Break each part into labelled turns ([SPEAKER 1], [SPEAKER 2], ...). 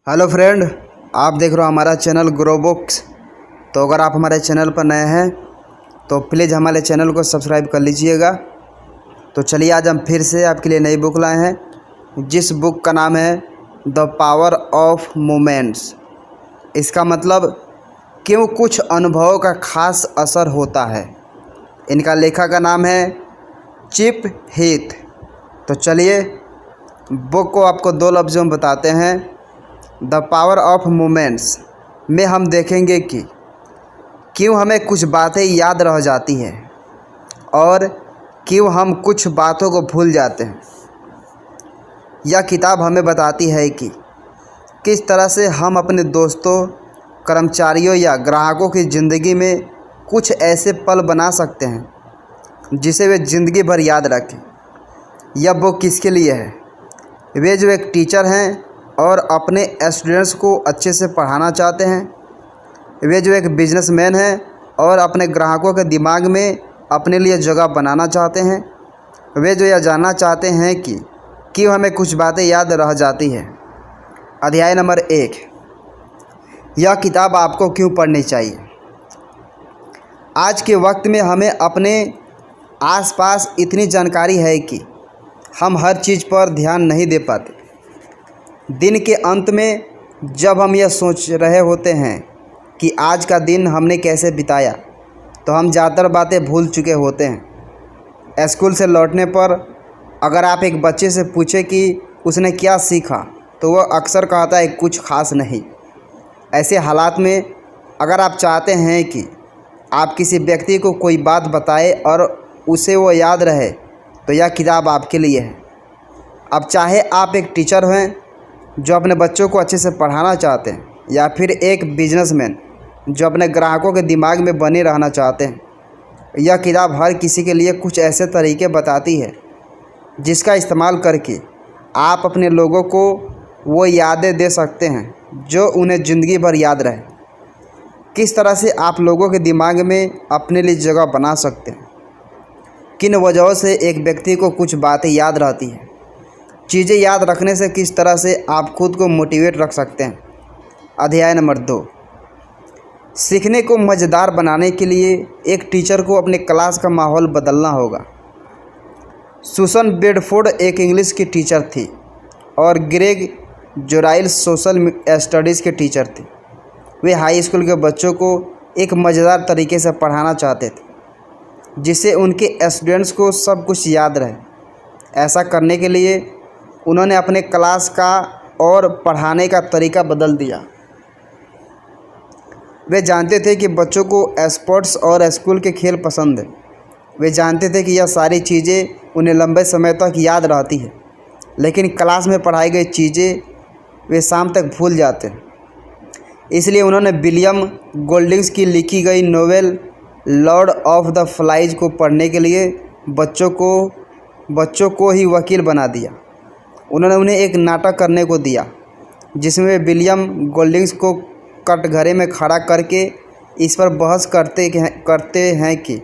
[SPEAKER 1] Hello friend, आप देख रहे हो हमारा चैनल ग्रो बुक्स। तो अगर आप हमारे चैनल पर नए हैं तो प्लीज़ हमारे चैनल को सब्सक्राइब कर लीजिएगा। तो चलिए आज हम फिर से आपके लिए नई बुक लाए हैं, जिस बुक का नाम है द पावर ऑफ मोमेंट्स। इसका मतलब क्यों कुछ अनुभवों का खास असर होता है। इनका लेखक का नाम है चिप हीथ। तो चलिए बुक को आपको दो लफ्ज़ों में बताते हैं। द पावर ऑफ मोमेंट्स में हम देखेंगे कि क्यों हमें कुछ बातें याद रह जाती हैं और क्यों हम कुछ बातों को भूल जाते हैं। यह किताब हमें बताती है कि किस तरह से हम अपने दोस्तों, कर्मचारियों या ग्राहकों की ज़िंदगी में कुछ ऐसे पल बना सकते हैं जिसे वे ज़िंदगी भर याद रखें। यह बुक किसके लिए है? वे जो एक टीचर हैं और अपने स्टूडेंट्स को अच्छे से पढ़ाना चाहते हैं। वे जो एक बिजनेसमैन हैं और अपने ग्राहकों के दिमाग में अपने लिए जगह बनाना चाहते हैं। वे जो यह जानना चाहते हैं कि क्यों हमें कुछ बातें याद रह जाती हैं। अध्याय नंबर 1, यह किताब आपको क्यों पढ़नी चाहिए। आज के वक्त में हमें अपने आसपास इतनी जानकारी है कि हम हर चीज़ पर ध्यान नहीं दे पाते। दिन के अंत में जब हम यह सोच रहे होते हैं कि आज का दिन हमने कैसे बिताया, तो हम ज़्यादातर बातें भूल चुके होते हैं। स्कूल से लौटने पर अगर आप एक बच्चे से पूछें कि उसने क्या सीखा, तो वह अक्सर कहता है कुछ खास नहीं। ऐसे हालात में अगर आप चाहते हैं कि आप किसी व्यक्ति को कोई बात बताएं और उसे वो याद रहे, तो यह किताब आपके लिए है। अब चाहे आप एक टीचर हैं जो अपने बच्चों को अच्छे से पढ़ाना चाहते हैं, या फिर एक बिजनेसमैन जो अपने ग्राहकों के दिमाग में बने रहना चाहते हैं, यह किताब हर किसी के लिए कुछ ऐसे तरीके बताती है जिसका इस्तेमाल करके आप अपने लोगों को वो यादें दे सकते हैं जो उन्हें ज़िंदगी भर याद रहे। किस तरह से आप लोगों के दिमाग में अपने लिए जगह बना सकते हैं। किन वजहों से एक व्यक्ति को कुछ बातें याद रहती हैं। चीज़ें याद रखने से किस तरह से आप खुद को मोटिवेट रख सकते हैं। अध्याय नंबर 2, सीखने को मज़ेदार बनाने के लिए एक टीचर को अपने क्लास का माहौल बदलना होगा। सुसन बेडफोर्ड एक इंग्लिश की टीचर थी और ग्रेग जोराइल सोशल स्टडीज़ के टीचर थे। वे हाई स्कूल के बच्चों को एक मज़ेदार तरीके से पढ़ाना चाहते थे जिससे उनके स्टूडेंट्स को सब कुछ याद रहे। ऐसा करने के लिए उन्होंने अपने क्लास का और पढ़ाने का तरीका बदल दिया। वे जानते थे कि बच्चों को स्पोर्ट्स और स्कूल के खेल पसंद है। वे जानते थे कि यह सारी चीज़ें उन्हें लंबे समय तक याद रहती है, लेकिन क्लास में पढ़ाई गई चीज़ें वे शाम तक भूल जाते हैं। इसलिए उन्होंने विलियम गोल्डिंग्स की लिखी गई novel Lord of the flies को पढ़ने के लिए बच्चों को ही वकील बना दिया। उन्होंने उन्हें एक नाटक करने को दिया जिसमें वे विलियम गोल्डिंग्स को कटघरे में खड़ा करके इस पर बहस करते हैं कि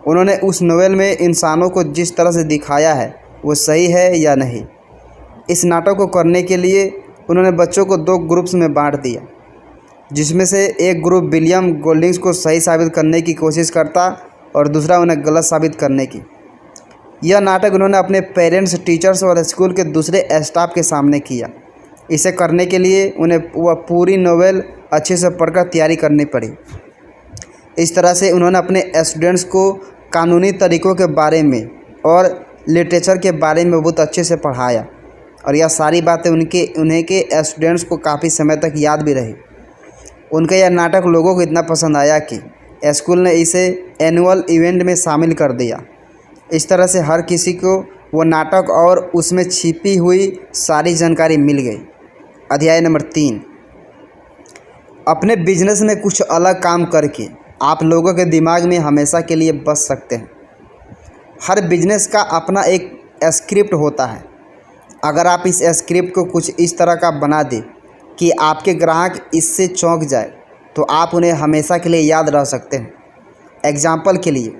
[SPEAKER 1] उन्होंने उस नोवेल में इंसानों को जिस तरह से दिखाया है वो सही है या नहीं। इस नाटक को करने के लिए उन्होंने बच्चों को 2 ग्रुप्स में बांट दिया, जिसमें से एक ग्रुप विलियम गोल्डिंग्स को सही साबित करने की कोशिश करता और दूसरा उन्हें गलत साबित करने की। यह नाटक उन्होंने अपने पेरेंट्स, टीचर्स और स्कूल के दूसरे स्टाफ के सामने किया। इसे करने के लिए उन्हें वह पूरी नोवेल अच्छे से पढ़कर तैयारी करनी पड़ी। इस तरह से उन्होंने अपने स्टूडेंट्स को कानूनी तरीक़ों के बारे में और लिटरेचर के बारे में बहुत अच्छे से पढ़ाया, और यह सारी बातें उन्हें के स्टूडेंट्स को काफ़ी समय तक याद भी रही। उनका यह नाटक लोगों को इतना पसंद आया कि स्कूल ने इसे एनुअल इवेंट में शामिल कर दिया। इस तरह से हर किसी को वो नाटक और उसमें छिपी हुई सारी जानकारी मिल गई। अध्याय नंबर 3, अपने बिजनेस में कुछ अलग काम करके आप लोगों के दिमाग में हमेशा के लिए बस सकते हैं। हर बिजनेस का अपना एक स्क्रिप्ट होता है। अगर आप इस स्क्रिप्ट को कुछ इस तरह का बना दें कि आपके ग्राहक इससे चौंक जाए, तो आप उन्हें हमेशा के लिए याद रह सकते हैं। एग्जाम्पल के लिए,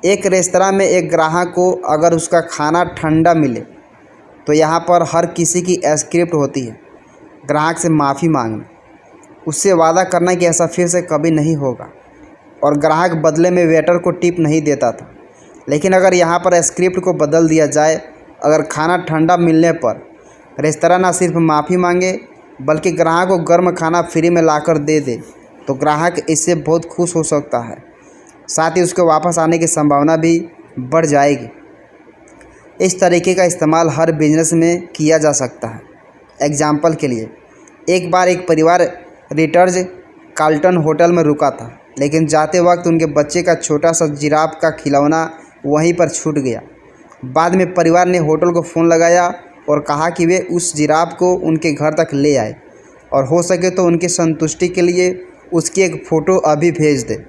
[SPEAKER 1] एक रेस्तरां में एक ग्राहक को अगर उसका खाना ठंडा मिले, तो यहाँ पर हर किसी की स्क्रिप्ट होती है। ग्राहक से माफ़ी मांगना, उससे वादा करना कि ऐसा फिर से कभी नहीं होगा, और ग्राहक बदले में वेटर को टिप नहीं देता था। लेकिन अगर यहाँ पर स्क्रिप्ट को बदल दिया जाए, अगर खाना ठंडा मिलने पर रेस्तरां ना सिर्फ माफ़ी मांगे बल्कि ग्राहक को गर्म खाना फ्री में लाकर दे दे, तो ग्राहक इससे बहुत खुश हो सकता है। साथ ही उसके वापस आने की संभावना भी बढ़ जाएगी। इस तरीके का इस्तेमाल हर बिजनेस में किया जा सकता है। एग्जाम्पल के लिए, एक बार एक परिवार रिटर्ज कार्ल्टन होटल में रुका था, लेकिन जाते वक्त उनके बच्चे का छोटा सा जिराफ का खिलौना वहीं पर छूट गया। बाद में परिवार ने होटल को फ़ोन लगाया और कहा कि वे उस जिराफ को उनके घर तक ले आए और हो सके तो उनकी संतुष्टि के लिए उसकी एक फ़ोटो अभी भेज दे।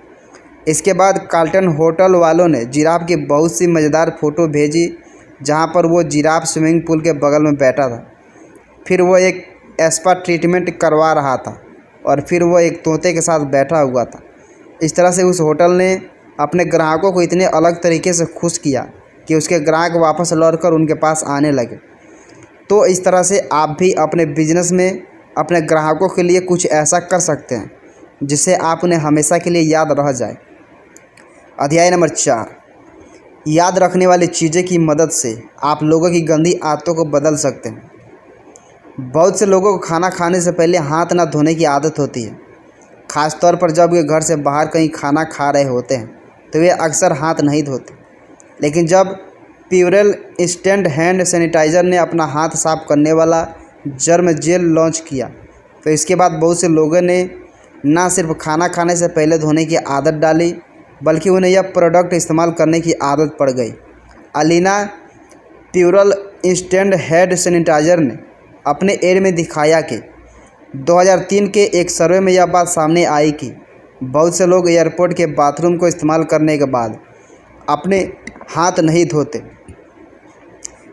[SPEAKER 1] इसके बाद कार्ल्टन होटल वालों ने जिराफ की बहुत सी मज़ेदार फ़ोटो भेजी, जहां पर वो जिराफ स्विमिंग पूल के बगल में बैठा था, फिर वो एक स्पा ट्रीटमेंट करवा रहा था, और फिर वो एक तोते के साथ बैठा हुआ था। इस तरह से उस होटल ने अपने ग्राहकों को इतने अलग तरीके से खुश किया कि उसके ग्राहक वापस लौटकर उनके पास आने लगे। तो इस तरह से आप भी अपने बिजनेस में अपने ग्राहकों के लिए कुछ ऐसा कर सकते हैं जिससे आप उन्हें हमेशा के लिए याद रह जाए। अध्याय नंबर 4, याद रखने वाली चीज़ें की मदद से आप लोगों की गंदी आदतों को बदल सकते हैं। बहुत से लोगों को खाना खाने से पहले हाथ ना धोने की आदत होती है। ख़ास तौर पर जब वे घर से बाहर कहीं खाना खा रहे होते हैं तो वे अक्सर हाथ नहीं धोते। लेकिन जब प्यूरेल इंस्टेंट हैंड सैनिटाइज़र ने अपना हाथ साफ करने वाला जर्म जेल लॉन्च किया, तो इसके बाद बहुत से लोगों ने ना सिर्फ खाना खाने से पहले धोने की आदत डाली, बल्कि उन्हें यह प्रोडक्ट इस्तेमाल करने की आदत पड़ गई। अलीना प्यूरेल इंस्टेंट हैंड सैनिटाइज़र ने अपने एड में दिखाया कि 2003 के एक सर्वे में यह बात सामने आई कि बहुत से लोग एयरपोर्ट के बाथरूम को इस्तेमाल करने के बाद अपने हाथ नहीं धोते।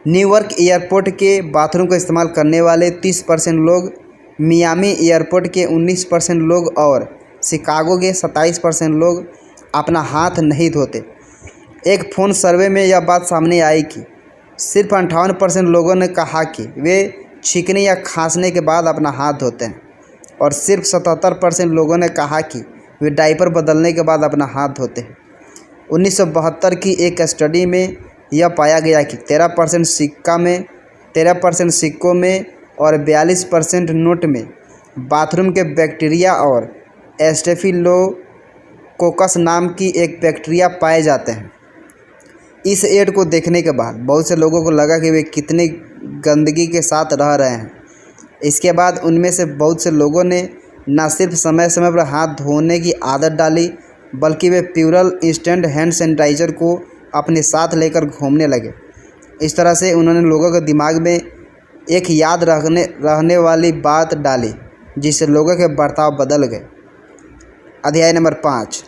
[SPEAKER 1] न्यूयॉर्क एयरपोर्ट के बाथरूम को इस्तेमाल करने वाले 30% लोग, मियामी एयरपोर्ट के 19% लोग और शिकागो के 27% लोग अपना हाथ नहीं धोते। एक फ़ोन सर्वे में यह बात सामने आई कि सिर्फ 58% लोगों ने कहा कि वे छींकने या खांसने के बाद अपना हाथ धोते हैं, और सिर्फ 77% लोगों ने कहा कि वे डायपर बदलने के बाद अपना हाथ धोते हैं। 1972 की एक स्टडी में यह पाया गया कि 13% सिक्कों में और 42% नोट में बाथरूम के बैक्टीरिया और स्टेफिलोकोकस नाम की एक बैक्टीरिया पाए जाते हैं। इस एड को देखने के बाद बहुत से लोगों को लगा कि वे कितनी गंदगी के साथ रह रहे हैं। इसके बाद उनमें से बहुत से लोगों ने न सिर्फ समय समय पर हाथ धोने की आदत डाली, बल्कि वे प्यूरेल इंस्टेंट हैंड सैनिटाइज़र को अपने साथ लेकर घूमने लगे। इस तरह से उन्होंने लोगों के दिमाग में एक याद रहने वाली बात डाली, जिससे लोगों के बर्ताव बदल गए। अध्याय नंबर 5,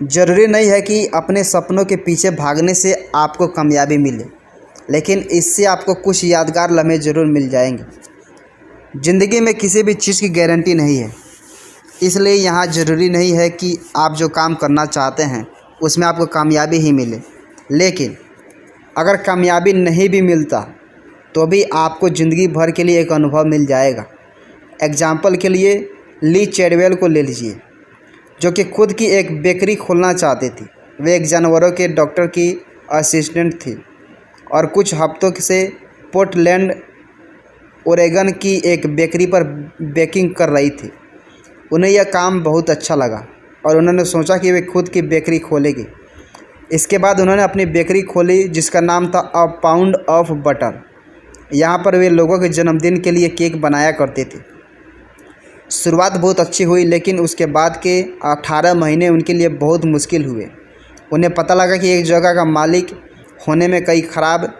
[SPEAKER 1] ज़रूरी नहीं है कि अपने सपनों के पीछे भागने से आपको कामयाबी मिले, लेकिन इससे आपको कुछ यादगार लम्हे ज़रूर मिल जाएंगे। ज़िंदगी में किसी भी चीज़ की गारंटी नहीं है, इसलिए यहाँ ज़रूरी नहीं है कि आप जो काम करना चाहते हैं उसमें आपको कामयाबी ही मिले। लेकिन अगर कामयाबी नहीं भी मिलता तो भी आपको ज़िंदगी भर के लिए एक अनुभव मिल जाएगा। एग्जाम्पल के लिए ली चैडवेल को ले लीजिए, जो कि खुद की एक बेकरी खोलना चाहती थी। वे एक जानवरों के डॉक्टर की असिस्टेंट थी और कुछ हफ्तों से पोर्टलैंड ओरेगन की एक बेकरी पर बेकिंग कर रही थी। उन्हें यह काम बहुत अच्छा लगा और उन्होंने सोचा कि वे खुद की बेकरी खोलेगी। इसके बाद उन्होंने अपनी बेकरी खोली, जिसका नाम था अ पाउंड ऑफ बटर। यहाँ पर वे लोगों के जन्मदिन के लिए केक बनाया करते थे। शुरुआत बहुत अच्छी हुई, लेकिन उसके बाद के 18 महीने उनके लिए बहुत मुश्किल हुए। उन्हें पता लगा कि एक जगह का मालिक होने में कई ख़राब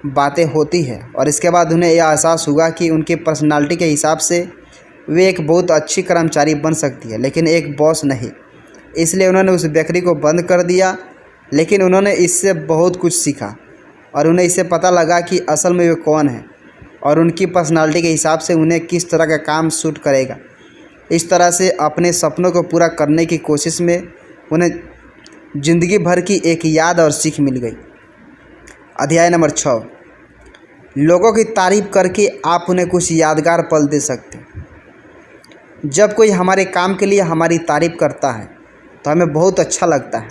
[SPEAKER 1] बातें होती है, और इसके बाद उन्हें यह एहसास हुआ कि उनकी पर्सनालिटी के हिसाब से वे एक बहुत अच्छी कर्मचारी बन सकती है, लेकिन एक बॉस नहीं। इसलिए उन्होंने उस बेकरी को बंद कर दिया। लेकिन उन्होंने इससे बहुत कुछ सीखा और उन्हें इससे पता लगा कि असल में वे कौन हैं और उनकी पर्सनालिटी के हिसाब से उन्हें किस तरह का काम सूट करेगा। इस तरह से अपने सपनों को पूरा करने की कोशिश में उन्हें ज़िंदगी भर की एक याद और सीख मिल गई। अध्याय नंबर 6, लोगों की तारीफ़ करके आप उन्हें कुछ यादगार पल दे सकते हैं। जब कोई हमारे काम के लिए हमारी तारीफ़ करता है तो हमें बहुत अच्छा लगता है।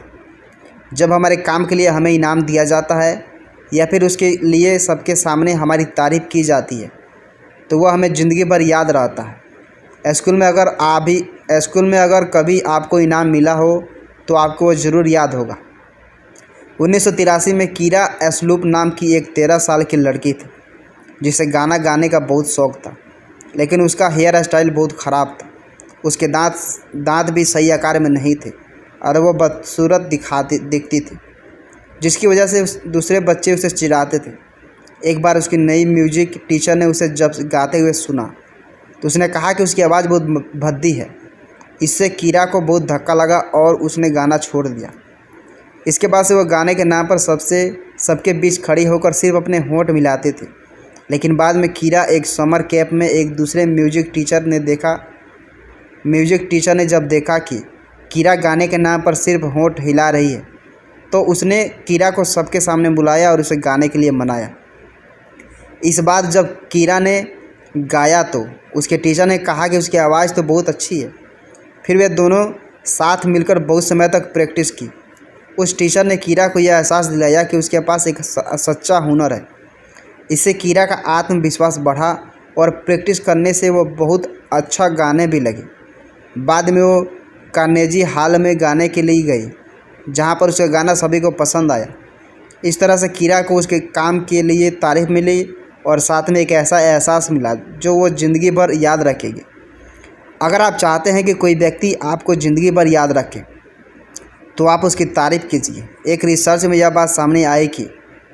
[SPEAKER 1] जब हमारे काम के लिए हमें इनाम दिया जाता है या फिर उसके लिए सबके सामने हमारी तारीफ़ की जाती है तो वह हमें ज़िंदगी भर याद रहता है। स्कूल में अगर कभी आपको इनाम मिला हो तो आपको वो ज़रूर याद होगा। 1983 में कीरा एस्लूप नाम की एक 13 साल की लड़की थी जिसे गाना गाने का बहुत शौक़ था, लेकिन उसका हेयर स्टाइल बहुत ख़राब था। उसके दांत भी सही आकार में नहीं थे और वो बदसूरत दिखती थी, जिसकी वजह से दूसरे बच्चे उसे चिढ़ाते थे। एक बार उसकी नई म्यूजिक टीचर ने उसे जब गाते हुए सुना तो उसने कहा कि उसकी आवाज़ बहुत भद्दी है। इससे कीरा को बहुत धक्का लगा और उसने गाना छोड़ दिया। इसके बाद से वह गाने के नाम पर सबके बीच खड़ी होकर सिर्फ अपने होंठ मिलाते थे। लेकिन बाद में कीरा एक समर कैंप में एक दूसरे म्यूजिक टीचर ने जब देखा कि कीरा गाने के नाम पर सिर्फ होंठ हिला रही है तो उसने कीरा को सबके सामने बुलाया और उसे गाने के लिए मनाया। इस बार जब कीरा ने गाया तो उसके टीचर ने कहा कि उसकी आवाज़ तो बहुत अच्छी है। फिर वे दोनों साथ मिलकर बहुत समय तक प्रैक्टिस की। उस टीचर ने कीरा को यह एहसास दिलाया कि उसके पास एक सच्चा हुनर है। इससे कीरा का आत्मविश्वास बढ़ा और प्रैक्टिस करने से वो बहुत अच्छा गाने भी लगे। बाद में वो कार्नेजी हॉल में गाने के लिए गई, जहाँ पर उसका गाना सभी को पसंद आया। इस तरह से कीरा को उसके काम के लिए तारीफ़ मिली और साथ में एक ऐसा एहसास मिला जो वो ज़िंदगी भर याद रखेगी। अगर आप चाहते हैं कि कोई व्यक्ति आपको ज़िंदगी भर याद रखे तो आप उसकी तारीफ़ कीजिए। एक रिसर्च में यह बात सामने आई कि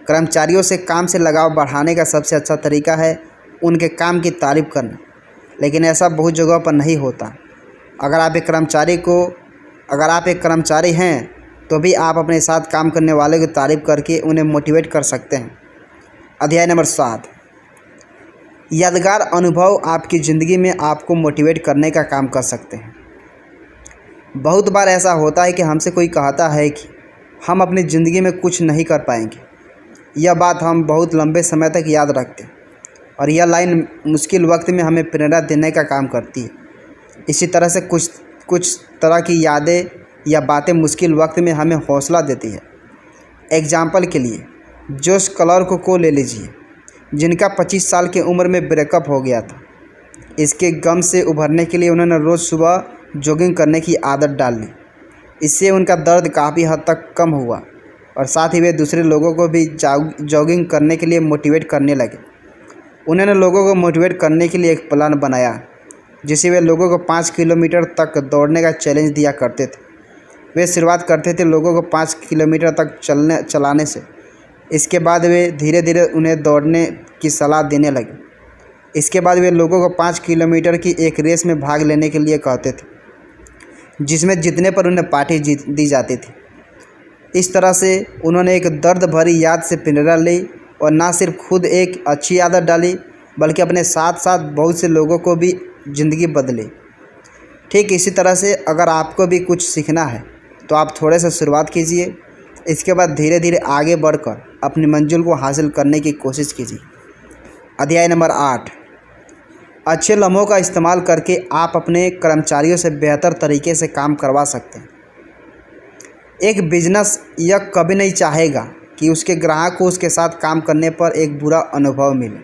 [SPEAKER 1] कर्मचारियों से काम से लगाव बढ़ाने का सबसे अच्छा तरीका है उनके काम की तारीफ़ करना, लेकिन ऐसा बहुत जगहों पर नहीं होता। अगर आप एक कर्मचारी हैं तो भी आप अपने साथ काम करने वाले की तारीफ़ करके उन्हें मोटिवेट कर सकते हैं। अध्याय नंबर 7, यादगार अनुभव आपकी ज़िंदगी में आपको मोटिवेट करने का काम कर सकते हैं। बहुत बार ऐसा होता है कि हमसे कोई कहता है कि हम अपनी ज़िंदगी में कुछ नहीं कर पाएंगे। यह बात हम बहुत लंबे समय तक याद रखते हैं और यह लाइन मुश्किल वक्त में हमें प्रेरणा देने का काम करती है। इसी तरह से कुछ तरह की यादें या बातें मुश्किल वक्त में हमें हौसला देती है। एग्जाम्पल के लिए जोश क्लार्क को ले लीजिए, जिनका 25 साल की उम्र में ब्रेकअप हो गया था। इसके गम से उभरने के लिए उन्होंने रोज़ सुबह जॉगिंग करने की आदत डाल ली। इससे उनका दर्द काफ़ी हद तक कम हुआ और साथ ही वे दूसरे लोगों को भी जॉगिंग करने के लिए मोटिवेट करने लगे। उन्होंने लोगों को मोटिवेट करने के लिए एक प्लान बनाया जिसे वे लोगों को 5 किलोमीटर तक दौड़ने का चैलेंज दिया करते थे। वे शुरुआत करते थे लोगों को 5 किलोमीटर तक चलाने से। इसके बाद वे धीरे धीरे उन्हें दौड़ने की सलाह देने लगे। इसके बाद वे लोगों को 5 किलोमीटर की एक रेस में भाग लेने के लिए कहते थे, जिसमें जीतने पर उन्हें पार्टी दी जाती थी। इस तरह से उन्होंने एक दर्द भरी याद से प्रेरणा ली और न सिर्फ खुद एक अच्छी आदत डाली बल्कि अपने साथ साथ बहुत से लोगों को भी ज़िंदगी बदली। ठीक इसी तरह से अगर आपको भी कुछ सीखना है तो आप थोड़े से शुरुआत कीजिए। इसके बाद धीरे धीरे आगे बढ़कर अपनी मंजिल को हासिल करने की कोशिश कीजिए। अध्याय नंबर 8, अच्छे लम्हों का इस्तेमाल करके आप अपने कर्मचारियों से बेहतर तरीके से काम करवा सकते हैं। एक बिजनेस यह कभी नहीं चाहेगा कि उसके ग्राहक को उसके साथ काम करने पर एक बुरा अनुभव मिले।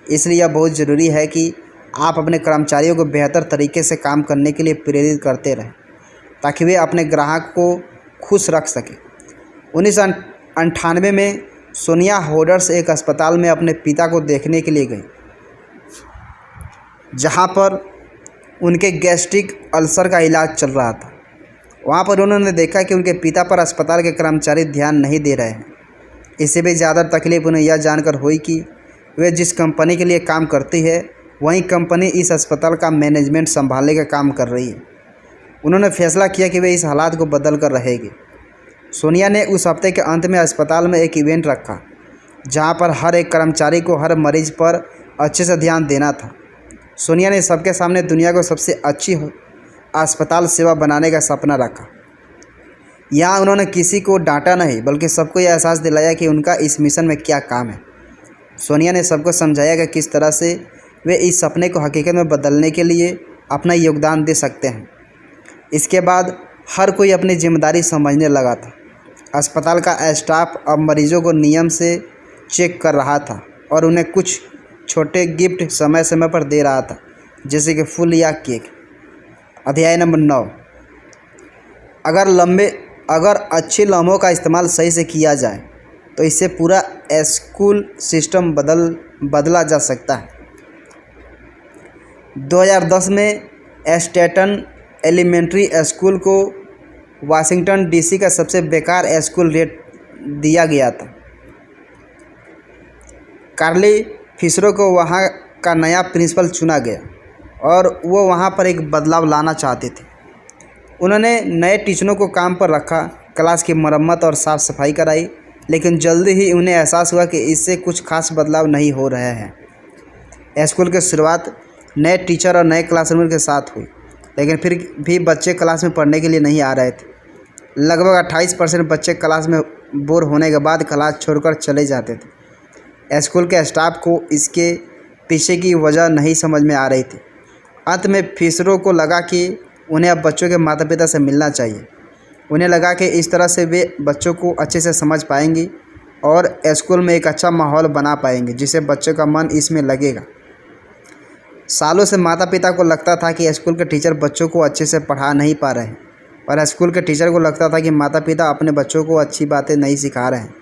[SPEAKER 1] इसलिए यह बहुत ज़रूरी है कि आप अपने कर्मचारियों को बेहतर तरीके से काम करने के लिए प्रेरित करते रहें ताकि वे अपने ग्राहक को खुश रख सकें। 1998 में सोनिया होडर्स एक अस्पताल में अपने पिता को देखने के लिए गई, जहां पर उनके गैस्ट्रिक अल्सर का इलाज चल रहा था। वहां पर उन्होंने देखा कि उनके पिता पर अस्पताल के कर्मचारी ध्यान नहीं दे रहे हैं। इससे भी ज़्यादा तकलीफ उन्हें यह जानकर हुई कि वे जिस कंपनी के लिए काम करती है वही कंपनी इस अस्पताल का मैनेजमेंट संभालने का काम कर रही है। उन्होंने फैसला किया कि वे इस हालात को बदल कर रहेगी। सोनिया ने उस हफ्ते के अंत में अस्पताल में एक इवेंट रखा जहां पर हर एक कर्मचारी को हर मरीज पर अच्छे से ध्यान देना था। सोनिया ने सबके सामने दुनिया को सबसे अच्छी अस्पताल सेवा बनाने का सपना रखा। यहाँ उन्होंने किसी को डांटा नहीं बल्कि सबको यह एहसास दिलाया कि उनका इस मिशन में क्या काम है। सोनिया ने सबको समझाया कि किस तरह से वे इस सपने को हकीकत में बदलने के लिए अपना योगदान दे सकते हैं। इसके बाद हर कोई अपनी जिम्मेदारी समझने लगा था। अस्पताल का स्टाफ अब मरीजों को नियम से चेक कर रहा था और उन्हें कुछ छोटे गिफ्ट समय समय पर दे रहा था, जैसे कि फूल या केक। अध्याय नंबर 9। अगर अच्छे लम्हों का इस्तेमाल सही से किया जाए तो इससे पूरा स्कूल सिस्टम बदला जा सकता है। 2010 में स्टैटन एलिमेंट्री स्कूल को वाशिंगटन डीसी का सबसे बेकार स्कूल रेट दिया गया था। कार्ली फिशरों को वहाँ का नया प्रिंसिपल चुना गया और वो वहाँ पर एक बदलाव लाना चाहते थे। उन्होंने नए टीचरों को काम पर रखा, क्लास की मरम्मत और साफ़ सफाई कराई, लेकिन जल्दी ही उन्हें एहसास हुआ कि इससे कुछ खास बदलाव नहीं हो रहे हैं। स्कूल की शुरुआत नए टीचर और नए क्लासरूम के साथ हुई, लेकिन फिर भी बच्चे क्लास में पढ़ने के लिए नहीं आ रहे थे। लगभग 28% बच्चे क्लास में बोर होने के बाद क्लास छोड़कर चले जाते थे। स्कूल के स्टाफ को इसके पीछे की वजह नहीं समझ में आ रही थी। अंत में फिशरों को लगा कि उन्हें अब बच्चों के माता पिता से मिलना चाहिए। उन्हें लगा कि इस तरह से वे बच्चों को अच्छे से समझ पाएंगी और स्कूल में एक अच्छा माहौल बना पाएंगे, जिससे बच्चों का मन इसमें लगेगा। सालों से माता पिता को लगता था कि स्कूल के टीचर बच्चों को अच्छे से पढ़ा नहीं पा रहे हैं, और स्कूल के टीचर को लगता था कि माता पिता अपने बच्चों को अच्छी बातें नहीं सिखा रहे हैं।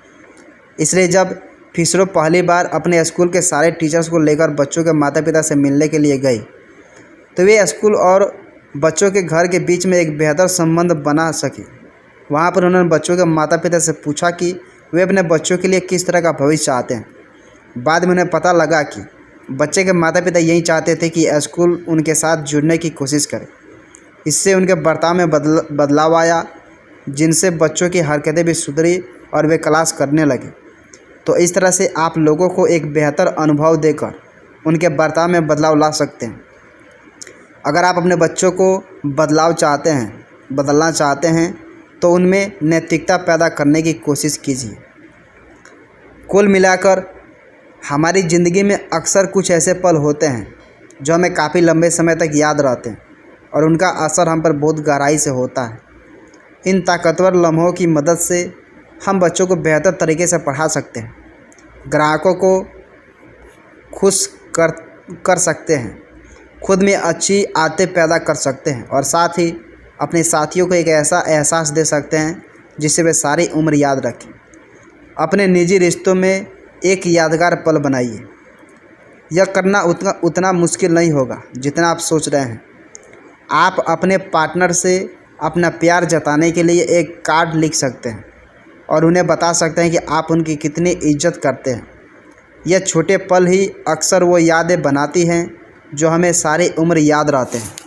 [SPEAKER 1] इसलिए जब फिशरों पहली बार अपने स्कूल के सारे टीचर्स को लेकर बच्चों के माता पिता से मिलने के लिए गए, तो वे स्कूल और बच्चों के घर के बीच में एक बेहतर संबंध बना सके। वहाँ पर उन्होंने बच्चों के माता पिता से पूछा कि वे अपने बच्चों के लिए किस तरह का भविष्य चाहते हैं। बाद में उन्हें पता लगा कि बच्चे के माता पिता यही चाहते थे कि स्कूल उनके साथ जुड़ने की कोशिश करे। इससे उनके बर्ताव में बदलाव आया, जिनसे बच्चों की हरकतें भी सुधरी और वे क्लास करने लगे। तो इस तरह से आप लोगों को एक बेहतर अनुभव देकर उनके बर्ताव में बदलाव ला सकते हैं। अगर आप अपने बच्चों को बदलना चाहते हैं तो उनमें नैतिकता पैदा करने की कोशिश कीजिए। कुल मिलाकर हमारी ज़िंदगी में अक्सर कुछ ऐसे पल होते हैं जो हमें काफ़ी लंबे समय तक याद रहते हैं और उनका असर हम पर बहुत गहराई से होता है। इन ताकतवर लम्हों की मदद से हम बच्चों को बेहतर तरीके से पढ़ा सकते हैं, ग्राहकों को खुश कर सकते हैं, खुद में अच्छी आदतें पैदा कर सकते हैं और साथ ही अपने साथियों को एक ऐसा एहसास दे सकते हैं जिसे वे सारी उम्र याद रखें। अपने निजी रिश्तों में एक यादगार पल बनाइए। यह करना उतना मुश्किल नहीं होगा जितना आप सोच रहे हैं। आप अपने पार्टनर से अपना प्यार जताने के लिए एक कार्ड लिख सकते हैं और उन्हें बता सकते हैं कि आप उनकी कितनी इज्जत करते हैं। यह छोटे पल ही अक्सर वो यादें बनाती हैं जो हमें सारी उम्र याद रहते हैं।